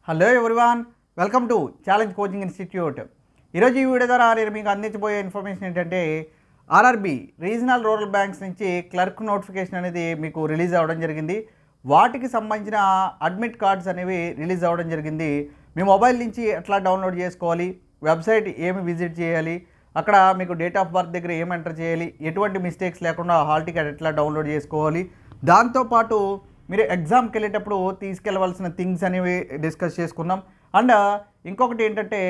Hello everyone, welcome to challenge coaching institute. ఈరోజు ఈ video ద్వారా నేను మీకు అందించబోయే ఇన్ఫర్మేషన్ ఏంటంటే ఆర్ఆర్బీ రీజనల్ రూరల్ బ్యాంక్స్ నుంచి క్లర్క్ నోటిఫికేషన్ అనేది మీకు రిలీజ్ అవ్వడం జరిగింది. వాటికి సంబంధించిన అడ్మిట్ కార్డ్స్ అనేవి రిలీజ్ అవ్వడం జరిగింది. మీ మొబైల్ నుంచి ఎట్లా డౌన్లోడ్ చేసుకోవాలి, వెబ్సైట్ ఏమి విజిట్ చేయాలి, అక్కడ మీకు డేట్ ఆఫ్ బర్త్ దగ్గర ఏమి ఎంటర్ చేయాలి, ఎటువంటి మిస్టేక్స్ లేకుండా హాల్ టికెట్ ఎట్లా డౌన్లోడ్ చేసుకోవాలి, దాంతోపాటు మీరు ఎగ్జామ్కి వెళ్ళేటప్పుడు తీసుకెళ్ళవలసిన థింగ్స్ అనేవి డిస్కస్ చేసుకున్నాం. అండ్ ఇంకొకటి ఏంటంటే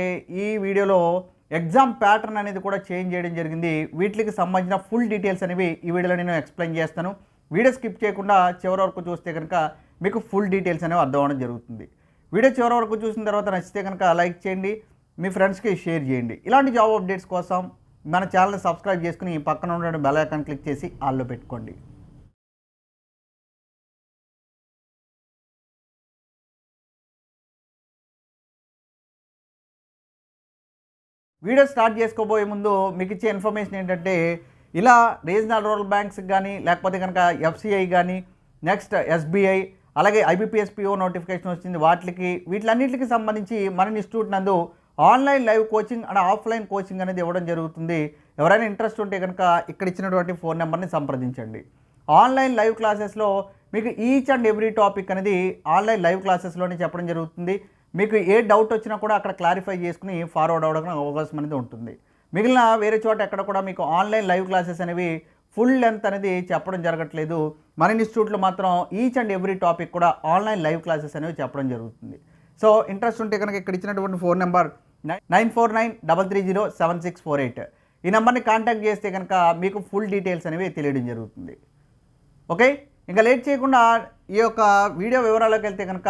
ఈ వీడియోలో ఎగ్జామ్ ప్యాటర్న్ అనేది కూడా చేంజ్ చేయడం జరిగింది. వీటికి సంబంధించిన ఫుల్ డీటెయిల్స్ అనేవి ఈ వీడియోలో నేను ఎక్స్ప్లెయిన్ చేస్తాను. వీడియో స్కిప్ చేయకుండా చివరి వరకు చూస్తే కనుక మీకు ఫుల్ డీటెయిల్స్ అనేవి అర్థం అవ్వడం జరుగుతుంది. వీడియో చివరి వరకు చూసిన తర్వాత నచ్చితే కనుక లైక్ చేయండి, మీ ఫ్రెండ్స్కి షేర్ చేయండి. ఇలాంటి జాబ్ అప్డేట్స్ కోసం మన ఛానల్ని సబ్స్క్రైబ్ చేసుకుని పక్కన ఉన్న బెల్ ఐకాన్ క్లిక్ చేసి ఆల్లో పెట్టుకోండి. వీడియో స్టార్ట్ చేసుకోబోయే ముందు మీకు ఇచ్చే ఇన్ఫర్మేషన్ ఏంటంటే ఇలా రీజనల్ రూరల్ బ్యాంక్స్కి కానీ లేకపోతే కనుక ఎఫ్సిఐ కానీ నెక్స్ట్ ఎస్బీఐ అలాగే ఐబీపీఎస్ పిఓ నోటిఫికేషన్ వచ్చింది. వీటిలన్నింటికి సంబంధించి మన ఇన్స్టిట్యూట్ నందు online live coaching and offline coaching అనేది ఇవ్వడం జరుగుతుంది. ఎవరైనా ఇంట్రెస్ట్ ఉంటే కనుక ఇక్కడ ఇచ్చినటువంటి ఫోన్ నెంబర్ని సంప్రదించండి. ఆన్లైన్ లైవ్ క్లాసెస్లో మీకు ఈచ్ అండ్ ఎవ్రీ టాపిక్ అనేది ఆన్లైన్ లైవ్ క్లాసెస్లోనే చెప్పడం జరుగుతుంది. మీకు ఏ డౌట్ వచ్చినా కూడా అక్కడ క్లారిఫై చేసుకుని ఫార్వర్డ్ అవ్వడానికి అవకాశం అనేది ఉంటుంది. మిగిలిన వేరే చోట ఎక్కడ కూడా మీకు ఆన్లైన్ లైవ్ క్లాసెస్ అనేవి ఫుల్ లెంత్ అనేది చెప్పడం జరగట్లేదు. మన ఇన్స్టిట్యూట్లో మాత్రం ఈచ్ అండ్ ఎవ్రీ టాపిక్ కూడా ఆన్లైన్ లైవ్ క్లాసెస్ అనేవి చెప్పడం జరుగుతుంది. సో ఇంట్రెస్ట్ ఉంటే కనుక ఇక్కడ ఇచ్చినటువంటి ఫోన్ నెంబర్ 9493307648 ఈ నెంబర్ని కాంటాక్ట్ చేస్తే కనుక మీకు ఫుల్ డీటెయిల్స్ అనేవి తెలియడం జరుగుతుంది. ఓకే, ఇంకా లేట్ చేయకుండా ఈ యొక్క వీడియో వివరాల్లోకి వెళ్తే కనుక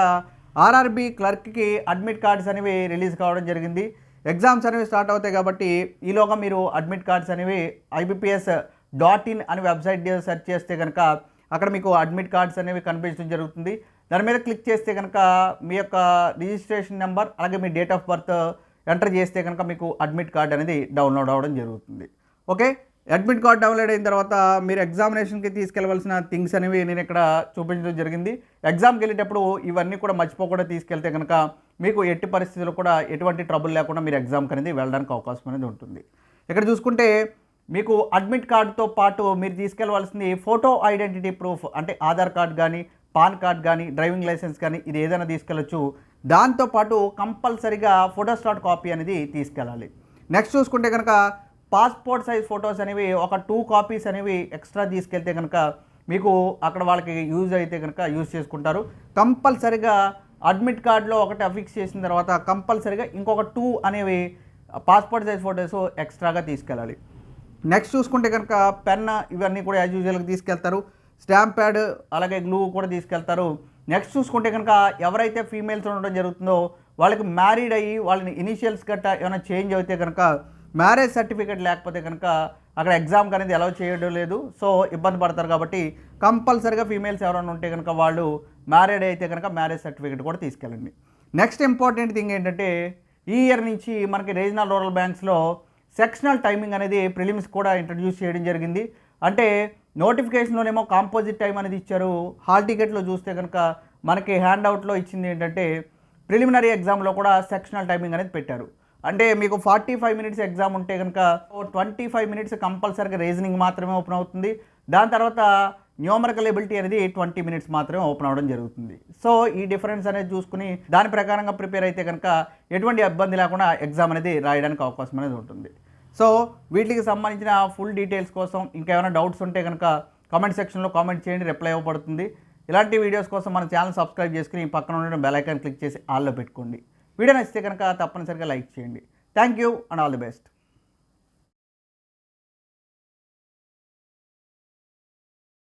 ఆర్ఆర్బీ క్లర్క్కి అడ్మిట్ కార్డ్స్ అనేవి రిలీజ్ కావడం జరిగింది. ఎగ్జామ్స్ అనేవి స్టార్ట్ అవుతాయి కాబట్టి ఈలోగా మీరు అడ్మిట్ కార్డ్స్ అనేవి IBPS.in అని వెబ్సైట్ సెర్చ్ చేస్తే కనుక అక్కడ మీకు అడ్మిట్ కార్డ్స్ అనేవి కనిపించడం జరుగుతుంది. దాని మీద క్లిక్ చేస్తే కనుక మీ యొక్క రిజిస్ట్రేషన్ నెంబర్ అలాగే మీ డేట్ ఆఫ్ బర్త్ ఎంటర్ చేస్తే కనుక మీకు అడ్మిట్ కార్డ్ అనేది డౌన్లోడ్ అవ్వడం జరుగుతుంది. ఓకే, అడ్మిట్ కార్డ్ డౌన్లోడ్ అయిన తర్వాత మీరు ఎగ్జామినేషన్కి తీసుకెళ్ళవలసిన థింగ్స్ అనేవి నేను ఇక్కడ చూపించడం జరిగింది. ఎగ్జామ్కి వెళ్ళేటప్పుడు ఇవన్నీ కూడా మర్చిపోకుండా తీసుకెళ్తే కనుక మీకు ఎట్టి పరిస్థితుల్లో కూడా ఎటువంటి ట్రబుల్ లేకుండా మీరు ఎగ్జామ్కి అనేది వెళ్ళడానికి అవకాశం అనేది ఉంటుంది. ఇక్కడ చూసుకుంటే మీకు అడ్మిట్ కార్డుతో పాటు మీరు తీసుకెళ్ళవలసింది ఫోటో ఐడెంటిటీ ప్రూఫ్, అంటే ఆధార్ కార్డ్ కానీ పాన్ కార్డ్ కానీ డ్రైవింగ్ లైసెన్స్ కానీ ఇది ఏదైనా తీసుకెళ్ళచ్చు. దాంతోపాటు కంపల్సరీగా ఫోటోస్టాట్ కాపీ అనేది తీసుకెళ్ళాలి. నెక్స్ట్ చూసుకుంటే కనుక పాస్పోర్ట్ సైజ్ ఫొటోస్ అనేవి ఒక 2 కాపీస్ అనేవి ఎక్స్ట్రా తీసుకెళ్తే కనుక మీకు అక్కడ వాళ్ళకి యూజ్ అయితే కనుక యూజ్ చేసుకుంటారు. కంపల్సరీగా అడ్మిట్ కార్డులో ఒకటి అఫిక్స్ చేసిన తర్వాత కంపల్సరీగా ఇంకొక 2 అనేవి పాస్పోర్ట్ సైజ్ ఫొటోస్ ఎక్స్ట్రాగా తీసుకెళ్ళాలి. నెక్స్ట్ చూసుకుంటే కనుక పెన్ ఇవన్నీ కూడా యాజ్ యూజువల్గా తీసుకెళ్తారు. స్టాంప్ ప్యాడ్ అలాగే గ్లూ కూడా తీసుకెళ్తారు. నెక్స్ట్ చూసుకుంటే కనుక ఎవరైతే ఫీమేల్స్ ఉండడం జరుగుతుందో వాళ్ళకి మ్యారీడ్ అయ్యి వాళ్ళని ఇనిషియల్స్ గట్టా ఏమైనా చేంజ్ అయితే కనుక మ్యారేజ్ సర్టిఫికేట్ లేకపోతే కనుక అక్కడ ఎగ్జామ్కి అనేది అలౌ చేయడం లేదు. సో ఇబ్బంది పడతారు కాబట్టి కంపల్సరీగా ఫీమేల్స్ ఎవరైనా ఉంటే కనుక వాళ్ళు మ్యారీడ్ అయితే కనుక మ్యారేజ్ సర్టిఫికేట్ కూడా తీసుకెళ్ళండి. నెక్స్ట్ ఇంపార్టెంట్ థింగ్ ఏంటంటే ఈ ఇయర్ నుంచి మనకి రీజనల్ రూరల్ బ్యాంక్స్లో సెక్షనల్ టైమింగ్ అనేది ప్రిలిమ్స్ కూడా ఇంట్రడ్యూస్ చేయడం జరిగింది. అంటే నోటిఫికేషన్లోనేమో కాంపోజిట్ టైం అనేది ఇచ్చారు. హాల్ టికెట్లో చూస్తే కనుక మనకి హ్యాండ్ అవుట్లో ఇచ్చింది ఏంటంటే ప్రిలిమినరీ ఎగ్జామ్లో కూడా సెక్షనల్ టైమింగ్ అనేది పెట్టారు. అంటే మీకు 45 మినిట్స్ ఎగ్జామ్ ఉంటే కనుక 25 మినిట్స్ కంపల్సరీగా రీజనింగ్ మాత్రమే ఓపెన్ అవుతుంది. దాని తర్వాత న్యూమరికల్ ఎబిలిటీ అనేది 20 మినిట్స్ మాత్రమే ఓపెన్ అవ్వడం జరుగుతుంది. సో ఈ డిఫరెన్స్ అనేది చూసుకుని దాని ప్రకారంగా ప్రిపేర్ అయితే కనుక ఎటువంటి ఇబ్బంది లేకుండా ఎగ్జామ్ అనేది రాయడానికి అవకాశం అనేది ఉంటుంది. సో వీటికి సంబంధించిన ఫుల్ డీటెయిల్స్ కోసం ఇంకేమైనా డౌట్స్ ఉంటే కనుక కామెంట్ సెక్షన్లో కామెంట్ చేయండి, రిప్లై ఇవ్వబడుతుంది. ఇలాంటి వీడియోస్ కోసం మన ఛానల్ సబ్స్క్రైబ్ చేసుకుని పక్కన ఉన్న బెల్ ఐకాన్ క్లిక్ చేసి ఆల్లో పెట్టుకోండి. వీడియో నచ్చితే కనుక తప్పనిసరిగా లైక్ చేయండి. Thank you and all the best.